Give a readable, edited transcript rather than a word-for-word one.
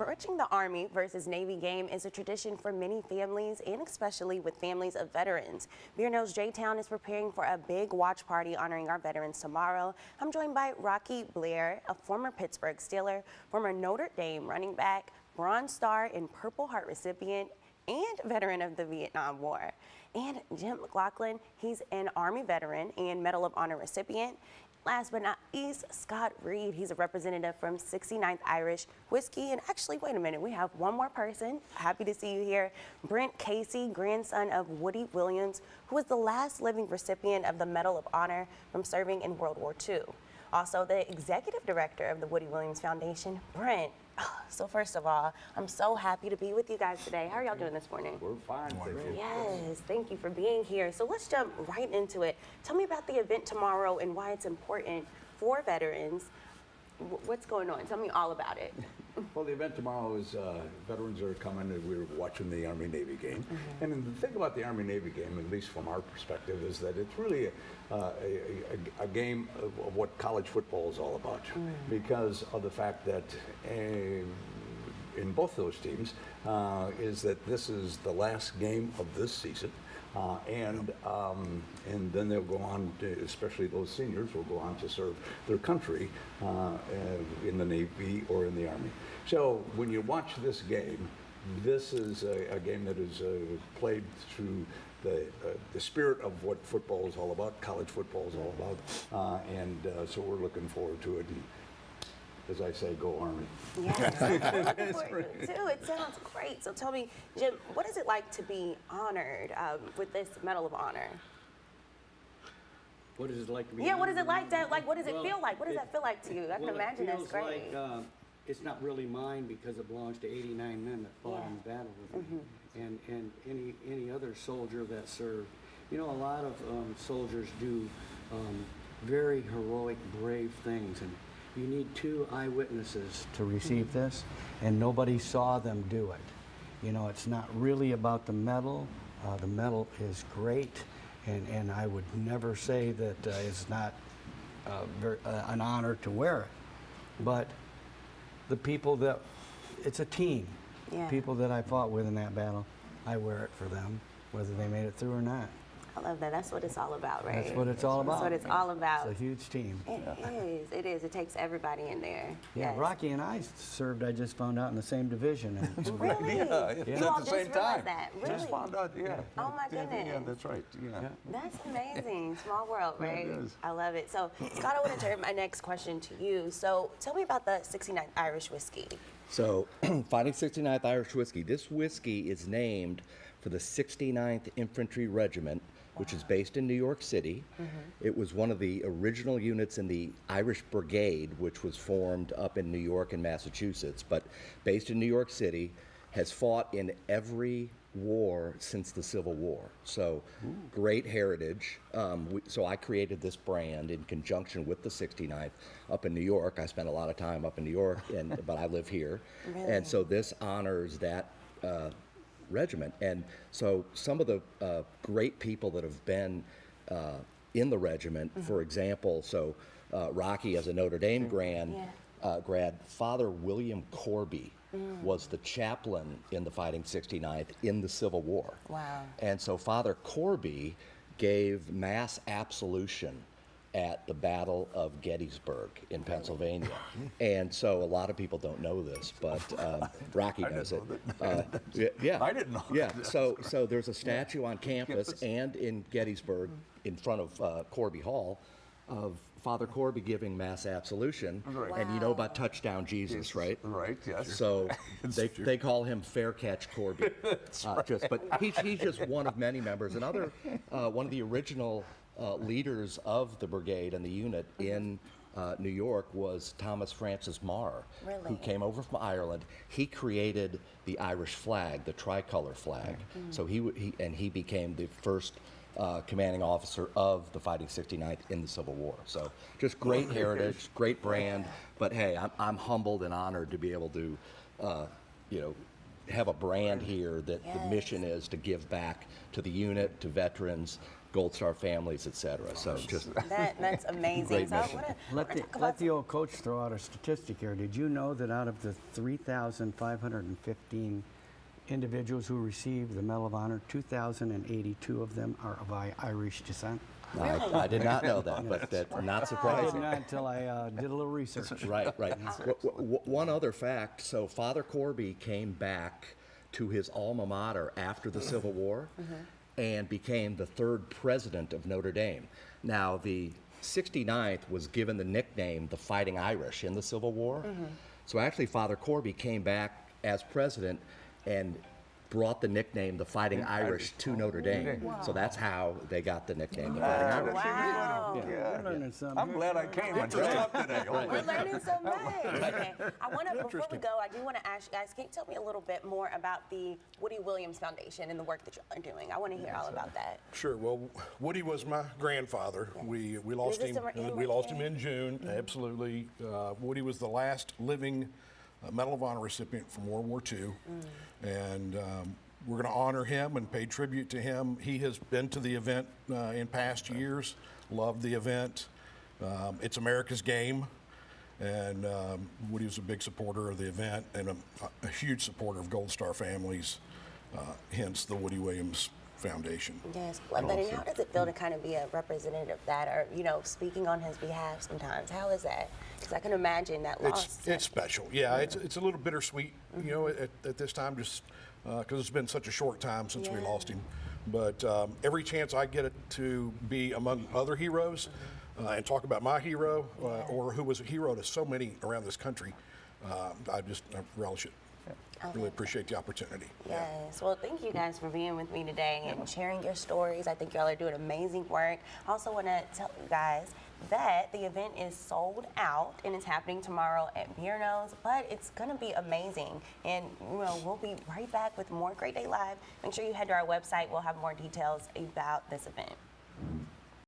Approaching the Army versus Navy game is a tradition for many families and especially with families of veterans. Bearno's J-Town is preparing for a big watch party honoring our veterans tomorrow. I'm joined by Rocky Blair, a former Pittsburgh Steeler, former Notre Dame running back, Bronze Star and Purple Heart recipient, and veteran of the Vietnam War. And Jim McLaughlin, he's an Army veteran and Medal of Honor recipient. Last but not least, Scott Reed. He's a representative from 69th Irish Whiskey. And actually, wait a minute, we have one more person. Happy to see you here. Brent Casey, grandson of Woody Williams, who was the last living recipient of the Medal of Honor from serving in World War II. Also, the executive director of the Woody Williams Foundation, Brent. So first of all, I'm so happy to be with you guys today. How are y'all doing this morning? We're fine, thank you. Yes, thank you for being here. So let's jump right into it. Tell me about the event tomorrow and why it's important for veterans. What's going on? Tell me all about it. Well, the event tomorrow is veterans are coming and we're watching the Army-Navy game. And the thing about the Army-Navy game, at least from our perspective, is that it's really a game of what college football is all about. Because of the fact that in both those teams is that this is the last game of this season. And then they'll go on to, especially those seniors, will go on to serve their country in the Navy or in the Army. So when you watch this game, this is a game that is played through the spirit of what football is all about, college football is all about, so we're looking forward to it. And, as I say, go Army. Yes, I'm looking forward to it too. It sounds great. So tell me, Jim, what is it like to be honored with this Medal of Honor? What is it like to be? Yeah, what is it like to, what does it Well, feel like? What does that feel like to you? I can imagine that's great. It feels like it's not really mine because it belongs to 89 men that fought in the battle with me, and any other soldier that served. You know, a lot of soldiers do very heroic, brave things, and you need 2 eyewitnesses to receive this, and nobody saw them do it. You know, it's not really about the medal. The medal is great, and I would never say that it's not an honor to wear it. But the people that, it's a team. Yeah. People that I fought with in that battle, I wear it for them, whether they made it through or not. I love that. That's what it's all about, right? That's what it's all about. That's what it's all about. It's a huge team. It is. It is. It takes everybody in there. Yeah, Yes. Rocky and I served, I just found out, in the same division. And Really? Yeah, You at all the just same realized time. that? Really? Just found out, yeah. Oh my goodness. Yeah, that's right. Yeah. That's amazing. Small world, Yeah, right? it is. I love it. So, Scott, I want to turn my next question to you. So, tell me about the 69th Irish Whiskey. So, Fighting 69th Irish Whiskey. This whiskey is named for the 69th Infantry Regiment, which is based in New York City. It was one of the original units in the Irish Brigade, which was formed up in New York and Massachusetts, but based in New York City, has fought in every war since the Civil War. So great heritage. So I created this brand in conjunction with the 69th up in New York. I spent a lot of time up in New York, but I live here. Really? And so this honors that regiment. And so some of the great people that have been in the regiment, for example, so Rocky as a Notre Dame grad, Father William Corby was the chaplain in the Fighting 69th in the Civil War. Wow. And so Father Corby gave mass absolution at the Battle of Gettysburg in Pennsylvania. And so a lot of people don't know this, but Rocky knows it. Yeah. I didn't know Yeah, that. so there's a statue on campus and in Gettysburg in front of Corby Hall of Father Corby giving mass absolution. Right. And you know about Touchdown Jesus, right? Right, yes. So they call him Fair Catch Corby. But he's just one of many members. Another, one of the original leaders of the brigade and the unit in New York was Thomas Francis Marr, who came over from Ireland. He created the Irish flag, the tricolor flag. So he became the first commanding officer of the Fighting 69th in the Civil War. So just great heritage, great brand. But hey, I'm humbled and honored to be able to, have a brand here that the mission is to give back to the unit, to veterans, Gold Star families, et cetera. So just That's amazing. Great So I mission. wanna Let talk about let the old coach throw out a statistic here. Did you know that out of the 3,515 individuals who received the Medal of Honor, 2,082 of them are of Irish descent? I did not know that, but that's not I did surprising. not until I did a little research. Right, right. One other fact, so Father Corby came back to his alma mater after the Civil War and became the 3rd president of Notre Dame. Now, the 69th was given the nickname the Fighting Irish in the Civil War. So actually, Father Corby came back as president and brought the nickname the Fighting Irish to Notre Dame. So that's how they got the nickname the Fighting Irish. Wow. We're learning something. I'm glad I came and dressed up today. We're learning so much. Okay. Before we go, I do want to ask you guys, can you tell me a little bit more about the Woody Williams Foundation and the work that you are doing? I want to hear all about that. Sure. Well, Woody was my grandfather. We lost this him. in We lost him birthday? in June. Absolutely. Woody was the last living Medal of Honor recipient from World War II, and we're going to honor him and pay tribute to him. He has been to the event in past years. Loved the event. It's America's game. And Woody was a big supporter of the event and a huge supporter of Gold Star families, hence the Woody Williams Foundation. Yes, love that. And how does it feel to kind of be a representative of that, or speaking on his behalf sometimes? How is that? Because I can imagine that loss. It's special. Yeah, it's a little bittersweet, at this time, just because it's been such a short time since we lost him. But every chance I get it to be among other heroes and talk about my hero or who was a hero to so many around this country, I relish it. Really appreciate the opportunity. Yes. Well, thank you guys for being with me today and sharing your stories. I think y'all are doing amazing work. I also want to tell you guys that the event is sold out and it's happening tomorrow at Bearno's, but it's going to be amazing. And we'll be right back with more Great Day Live. Make sure you head to our website. We'll have more details about this event.